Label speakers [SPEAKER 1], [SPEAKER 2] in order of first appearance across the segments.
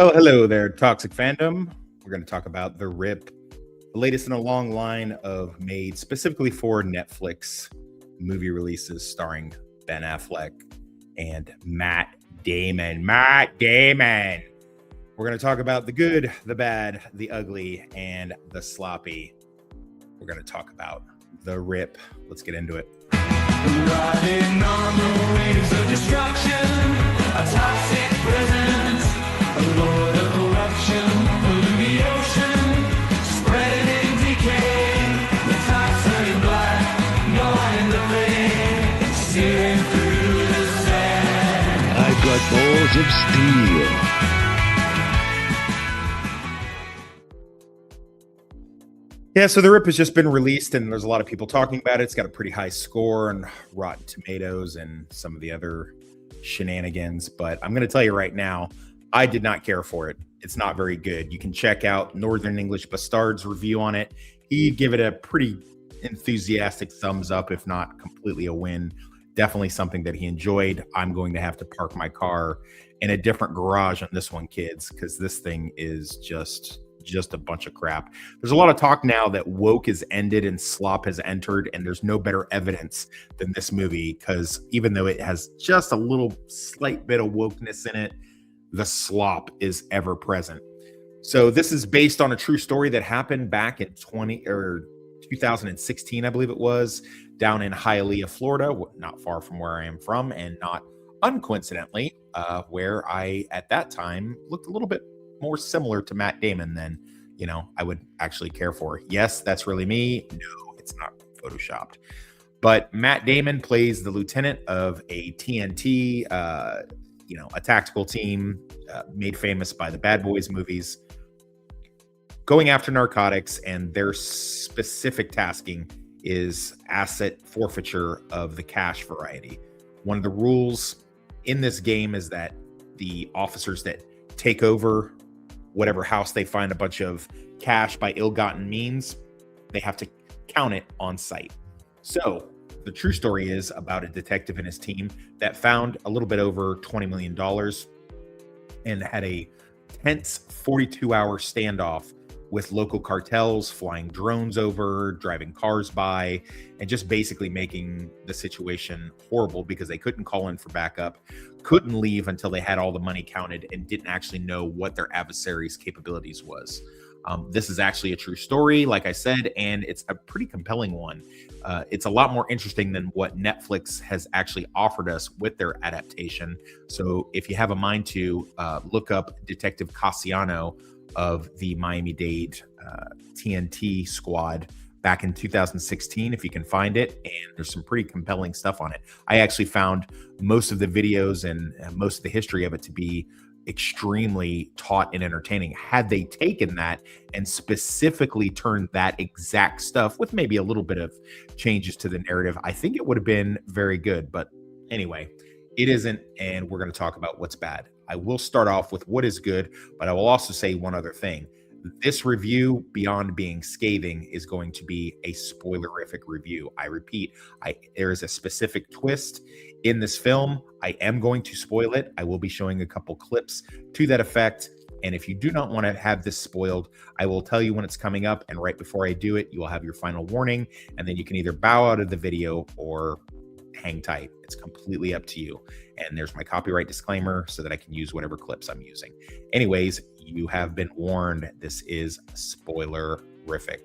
[SPEAKER 1] Oh, hello there, Toxic Fandom. We're going to talk about The Rip, the latest in a long line of made specifically for Netflix movie releases starring Ben Affleck and Matt Damon. Matt Damon. We're going to talk about the good, the bad, the ugly, and the sloppy. We're going to talk about The Rip. Let's get into it.
[SPEAKER 2] Riding on the wings of destruction, a toxic presence, a lord of corruption, polluting the ocean, spreading decay, the toxic black, gnawing the flame, searing through the sand.
[SPEAKER 3] I've got balls of steel.
[SPEAKER 1] Yeah, so The Rip has just been released, and there's a lot of people talking about it. It's got a pretty high score on Rotten Tomatoes and some of the other shenanigans. But I'm going to tell you right now, I did not care for it. It's not very good. You can check out Northern English Bastard's review on it. He'd give it a pretty enthusiastic thumbs up, if not completely a win. Definitely something that he enjoyed. I'm going to have to park my car in a different garage on this one, kids, because this thing is just a bunch of crap. There's a lot of talk now that woke has ended and slop has entered, and there's no better evidence than this movie, because even though it has just a little slight bit of wokeness in it, the slop is ever present. So this is based on a true story that happened back in 2016, I believe it was, down in Hialeah, Florida, not far from where I am from, and not uncoincidentally, where I at that time looked a little bit more similar to Matt Damon than, I would actually care for. Yes, that's really me. No, it's not photoshopped. But Matt Damon plays the lieutenant of a TNT, a tactical team made famous by the Bad Boys movies, going after narcotics, and their specific tasking is asset forfeiture of the cash variety. One of the rules in this game is that the officers that take over whatever house they find a bunch of cash by ill-gotten means, they have to count it on site. So the true story is about a detective and his team that found a little bit over $20 million and had a tense 42-hour standoff with local cartels, flying drones over, driving cars by, and just basically making the situation horrible because they couldn't call in for backup, couldn't leave until they had all the money counted, and didn't actually know what their adversary's capabilities was. This is actually a true story, like I said, and it's a pretty compelling one. It's a lot more interesting than what Netflix has actually offered us with their adaptation. So if you have a mind to look up Detective Cassiano of the Miami-Dade TNT squad back in 2016, if you can find it, and there's some pretty compelling stuff on it. I actually found most of the videos and most of the history of it to be extremely taut and entertaining. Had they taken that and specifically turned that exact stuff with maybe a little bit of changes to the narrative, I think it would have been very good. But anyway, it isn't, and we're going to talk about what's bad. I will start off with what is good, but I will also say one other thing. This review, beyond being scathing, is going to be a spoilerific review. I repeat, there is a specific twist in this film. I am going to spoil it. I will be showing a couple clips to that effect. And if you do not want to have this spoiled, I will tell you when it's coming up. And right before I do it, you will have your final warning. And then you can either bow out of the video or hang tight. It's completely up to you. And there's my copyright disclaimer so that I can use whatever clips I'm using. Anyways, you have been warned. This is spoilerific.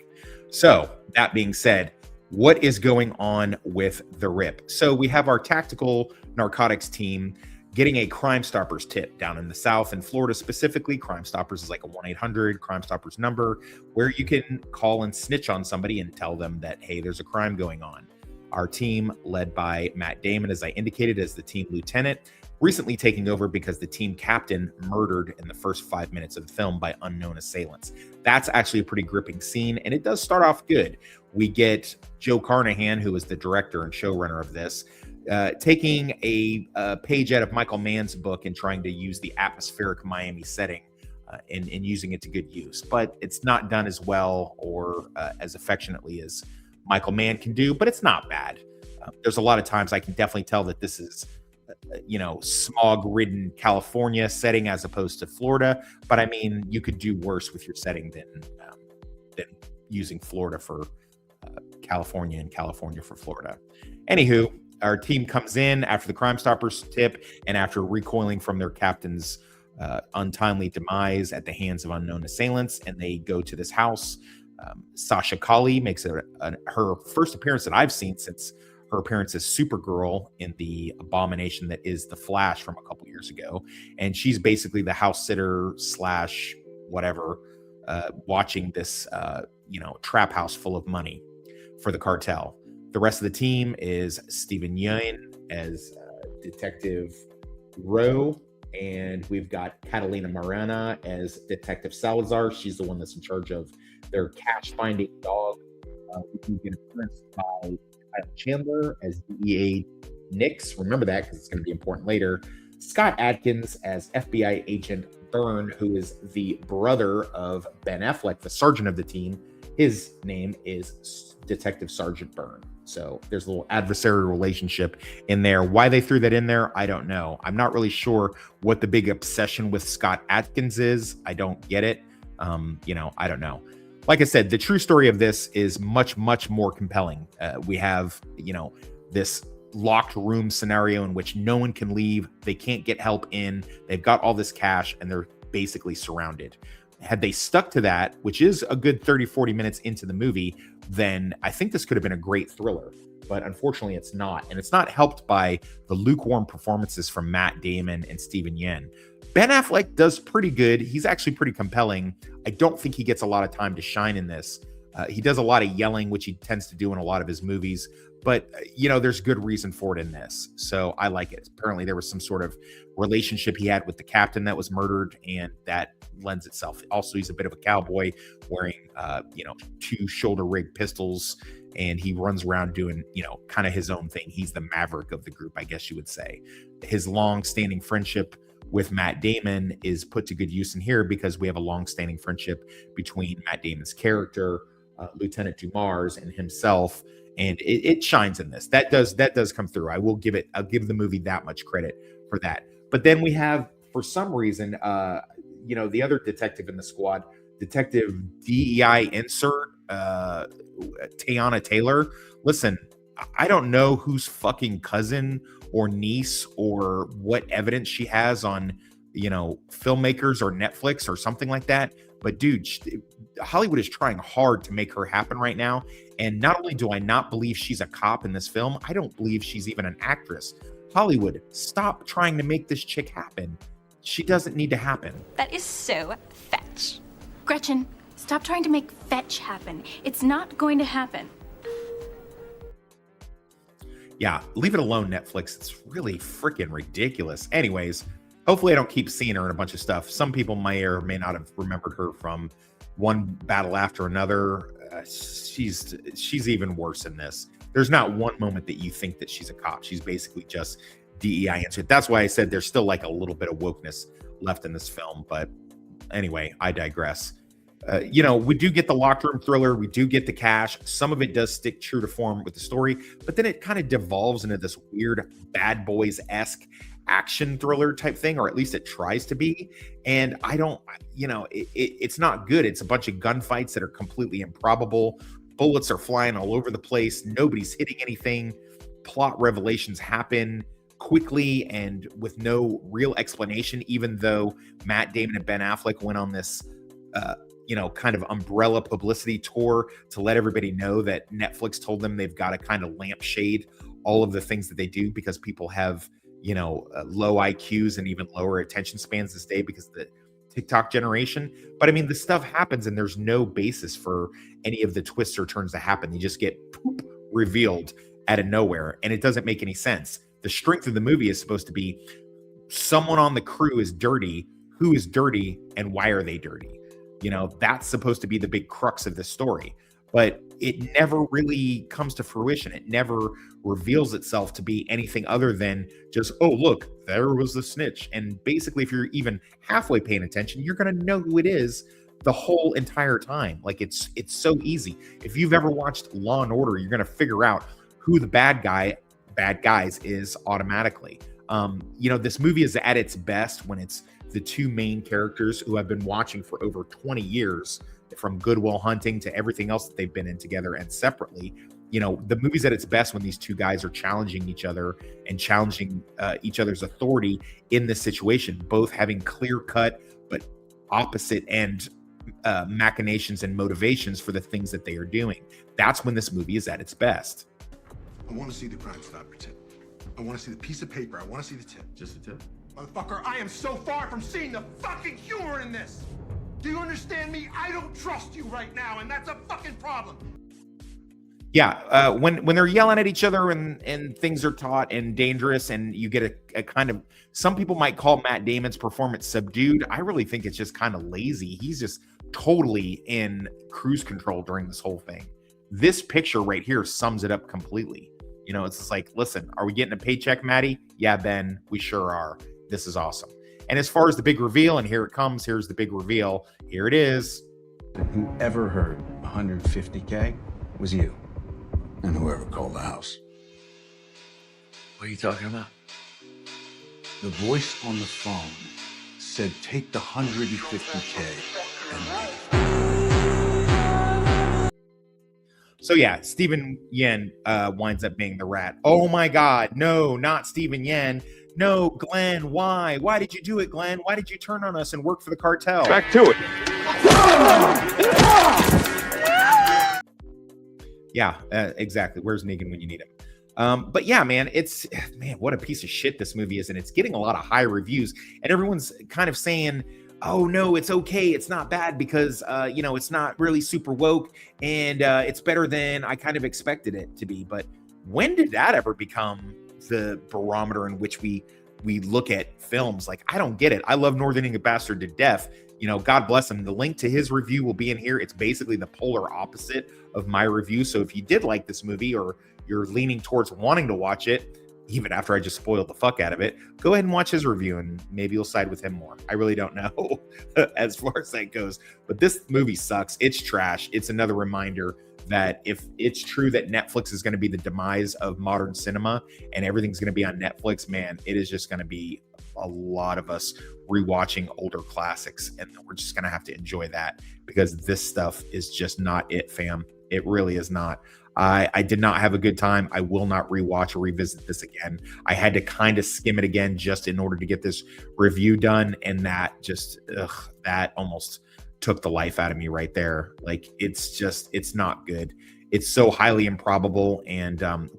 [SPEAKER 1] So that being said, what is going on with The Rip? So we have our tactical narcotics team getting a Crime Stoppers tip down in the South, in Florida specifically. Crime Stoppers is like a 1-800 Crime Stoppers number where you can call and snitch on somebody and tell them that, hey, there's a crime going on. Our team, led by Matt Damon, as I indicated, as the team lieutenant, recently taking over because the team captain murdered in the first 5 minutes of the film by unknown assailants. That's actually a pretty gripping scene, and it does start off good. We get Joe Carnahan, who is the director and showrunner of this, taking a page out of Michael Mann's book and trying to use the atmospheric Miami setting and using it to good use. But it's not done as well or as affectionately as Michael Mann can do, but it's not bad. There's a lot of times I can definitely tell that this is smog-ridden California setting as opposed to Florida. But I mean, you could do worse with your setting than using Florida for California and California for Florida. Anywho, our team comes in after the Crime Stoppers tip and after recoiling from their captain's untimely demise at the hands of unknown assailants, and they go to this house. Sasha Calle makes her first appearance that I've seen since her appearance as Supergirl in the abomination that is The Flash from a couple years ago. And she's basically the house sitter slash whatever, watching this, trap house full of money for the cartel. The rest of the team is Steven Yeun as Detective Rowe, and we've got Catalina Morena as Detective Salazar. She's the one that's in charge of their cash-finding dog. We can get appearance by Kyle Chandler as DEA Nix. Remember that because it's going to be important later. Scott Adkins as FBI Agent Byrne, who is the brother of Ben Affleck, the sergeant of the team. His name is Detective Sergeant Byrne. So there's a little adversarial relationship in there. Why they threw that in there, I don't know. I'm not really sure what the big obsession with Scott Adkins is. I don't get it. I don't know. Like I said, the true story of this is much, much more compelling. We have, this locked room scenario in which no one can leave. They can't get help in. They've got all this cash and they're basically surrounded. Had they stuck to that, which is a good 30, 40 minutes into the movie, then I think this could have been a great thriller. But unfortunately, it's not. And it's not helped by the lukewarm performances from Matt Damon and Steven Yeun. Ben Affleck does pretty good. He's actually pretty compelling. I don't think he gets a lot of time to shine in this. He does a lot of yelling, which he tends to do in a lot of his movies. But, there's good reason for it in this. So I like it. Apparently, there was some sort of relationship he had with the captain that was murdered, and that lends itself. Also, he's a bit of a cowboy wearing, 2 shoulder rig pistols, and he runs around doing, kind of his own thing. He's the maverick of the group, I guess you would say. His long-standing friendship with Matt Damon is put to good use in here because we have a long-standing friendship between Matt Damon's character, Lieutenant Dumars, and himself, and it shines in this. That does come through. I'll give the movie that much credit for that. But then we have, for some reason, the other detective in the squad, Detective DEI Insert, Tayana Taylor. Listen, I don't know whose fucking cousin or niece or what evidence she has on, filmmakers or Netflix or something like that. But dude, Hollywood is trying hard to make her happen right now. And not only do I not believe she's a cop in this film, I don't believe she's even an actress. Hollywood, stop trying to make this chick happen. She doesn't need to happen.
[SPEAKER 4] That is so fetch. Gretchen, stop trying to make fetch happen. It's not going to happen.
[SPEAKER 1] Yeah, leave it alone, Netflix. It's really freaking ridiculous. Anyways, hopefully I don't keep seeing her in a bunch of stuff. Some people may or may not have remembered her from one battle after another. She's even worse in this. There's not one moment that you think that she's a cop. She's basically just DEI answer. That's why I said there's still like a little bit of wokeness left in this film. But anyway, I digress. We do get the locked room thriller. We do get the cash. Some of it does stick true to form with the story, but then it kind of devolves into this weird Bad Boys-esque action thriller type thing, or at least it tries to be. And I don't, it's not good. It's a bunch of gunfights that are completely improbable. Bullets are flying all over the place. Nobody's hitting anything. Plot revelations happen quickly and with no real explanation, even though Matt Damon and Ben Affleck went on this, kind of umbrella publicity tour to let everybody know that Netflix told them they've got to kind of lampshade all of the things that they do because people have, low IQs and even lower attention spans this day because of the TikTok generation. But I mean, the stuff happens and there's no basis for any of the twists or turns to happen. They just get revealed out of nowhere, and it doesn't make any sense. The strength of the movie is supposed to be someone on the crew is dirty. Who is dirty and why are they dirty? That's supposed to be the big crux of the story, but it never really comes to fruition. It never reveals itself to be anything other than just, oh, look, there was the snitch. And basically, if you're even halfway paying attention, you're going to know who it is the whole entire time. Like it's so easy. If you've ever watched Law and Order, you're going to figure out who the bad guys is automatically. This movie is at its best when it's the two main characters who I've been watching for over 20 years, from Good Will Hunting to everything else that they've been in together and separately. The movie's at its best when these two guys are challenging each other and challenging each other's authority in this situation, both having clear-cut but opposite end machinations and motivations for the things that they are doing. That's when this movie is at its best.
[SPEAKER 5] I want to see the crime stopper tip. I want to see the piece of paper. I want to see the tip.
[SPEAKER 6] Just the tip?
[SPEAKER 5] Motherfucker, I am so far from seeing the fucking humor in this. Do you understand me? I don't trust you right now, and that's a fucking problem.
[SPEAKER 1] Yeah, when they're yelling at each other and things are taut and dangerous, and you get a kind of, some people might call Matt Damon's performance subdued. I really think it's just kind of lazy. He's just totally in cruise control during this whole thing. This picture right here sums it up completely. It's just like, listen, are we getting a paycheck, Maddie? Yeah, Ben, we sure are. This is awesome. And as far as the big reveal, and here it comes, here's the big reveal. Here it is.
[SPEAKER 6] Whoever heard 150K was you.
[SPEAKER 3] And whoever called the house.
[SPEAKER 7] What are you talking about?
[SPEAKER 6] The voice on the phone said, take the 150K and leave.
[SPEAKER 1] So yeah, Stephen Yen winds up being the rat. Oh my God, no, not Stephen Yen. No, Glenn, why? Why did you do it, Glenn? Why did you turn on us and work for the cartel?
[SPEAKER 3] Back to it.
[SPEAKER 1] Yeah, exactly. Where's Negan when you need him? But yeah, man, what a piece of shit this movie is. And it's getting a lot of high reviews. And everyone's kind of saying, oh, no, it's okay. It's not bad because, it's not really super woke. And it's better than I kind of expected it to be. But when did that ever become the barometer in which we look at films? Like, I don't get it. I love Northern Ink Bastard to death. God bless him. The link to his review will be in here. It's basically the polar opposite of my review. So if you did like this movie, or you're leaning towards wanting to watch it, even after I just spoiled the fuck out of it, go ahead and watch his review and maybe you'll side with him more. I really don't know as far as that goes. But this movie sucks. It's trash. It's another reminder that if it's true that Netflix is going to be the demise of modern cinema and everything's going to be on Netflix, man, it is just going to be a lot of us rewatching older classics, and we're just going to have to enjoy that, because this stuff is just not it, fam. It really is not. I did not have a good time. I will not rewatch or revisit this again. I had to kind of skim it again just in order to get this review done, and that almost took the life out of me right there. Like, it's not good. It's so highly improbable. And can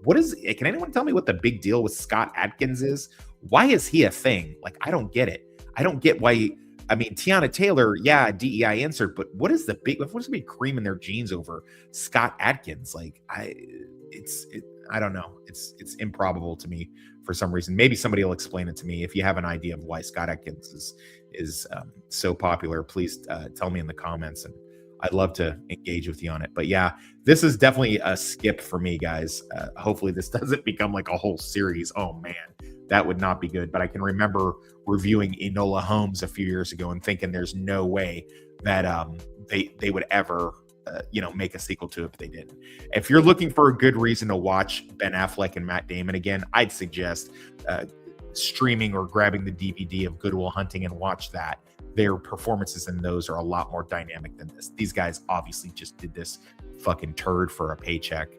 [SPEAKER 1] anyone tell me what the big deal with Scott Adkins is? Why is he a thing? Like, I don't get it. I don't get why. Tiana Taylor, yeah, DEI insert, but what is the big cream in their jeans over Scott Adkins? Like, I don't know. It's improbable to me for some reason. Maybe somebody will explain it to me. If you have an idea of why Scott Adkins is so popular, please tell me in the comments, and I'd love to engage with you on it. But yeah, this is definitely a skip for me, guys. Hopefully this doesn't become like a whole series. Oh man, that would not be good. But I can remember reviewing Enola Holmes a few years ago and thinking there's no way that they would ever make a sequel to it if they didn't. If you're looking for a good reason to watch Ben Affleck and Matt Damon again, I'd suggest streaming or grabbing the DVD of Good Will Hunting and watch that. Their performances in those are a lot more dynamic than this. These guys obviously just did this fucking turd for a paycheck.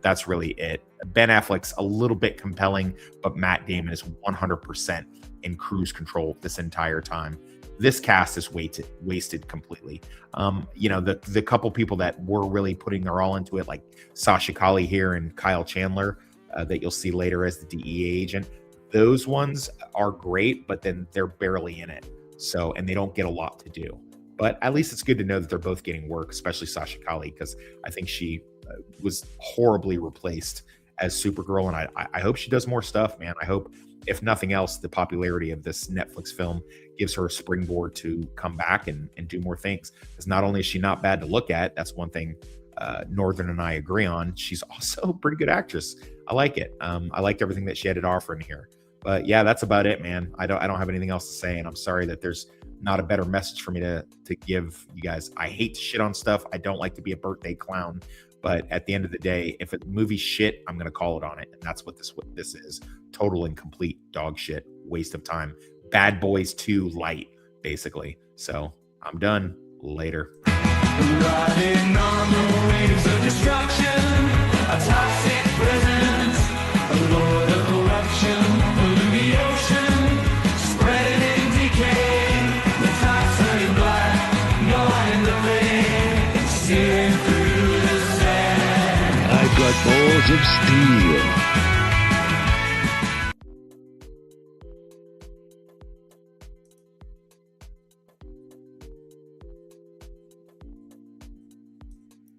[SPEAKER 1] That's really it. Ben Affleck's a little bit compelling, but Matt Damon is 100% in cruise control this entire time. This cast is wasted completely. The couple people that were really putting their all into it, like Sasha Calle here and Kyle Chandler, that you'll see later as the DEA agent, those ones are great, but then they're barely in it. So, and they don't get a lot to do. But at least it's good to know that they're both getting work, especially Sasha Calle, because I think she was horribly replaced as Supergirl, and I hope she does more stuff, man. I hope, if nothing else, the popularity of this Netflix film gives her a springboard to come back and do more things. Because not only is she not bad to look at, that's one thing Northern and I agree on, she's also a pretty good actress. I like it. I liked everything that she had to offer in here. But yeah, that's about it, man. I don't have anything else to say, and I'm sorry that there's not a better message for me to give you guys. I hate to shit on stuff. I don't like to be a birthday clown, But at the end of the day, if a movie's shit, I'm going to call it on it. And that's what this is. Total and complete dog shit. Waste of time. Bad Boys 2 light, basically. So I'm done. Later.
[SPEAKER 2] Riding on the waves of destruction, a toxic presence, a lord of corruption, pollute the ocean, spreading in decay, the tops turning black, going in the flame, searing through the sand.
[SPEAKER 8] I've got balls of steel.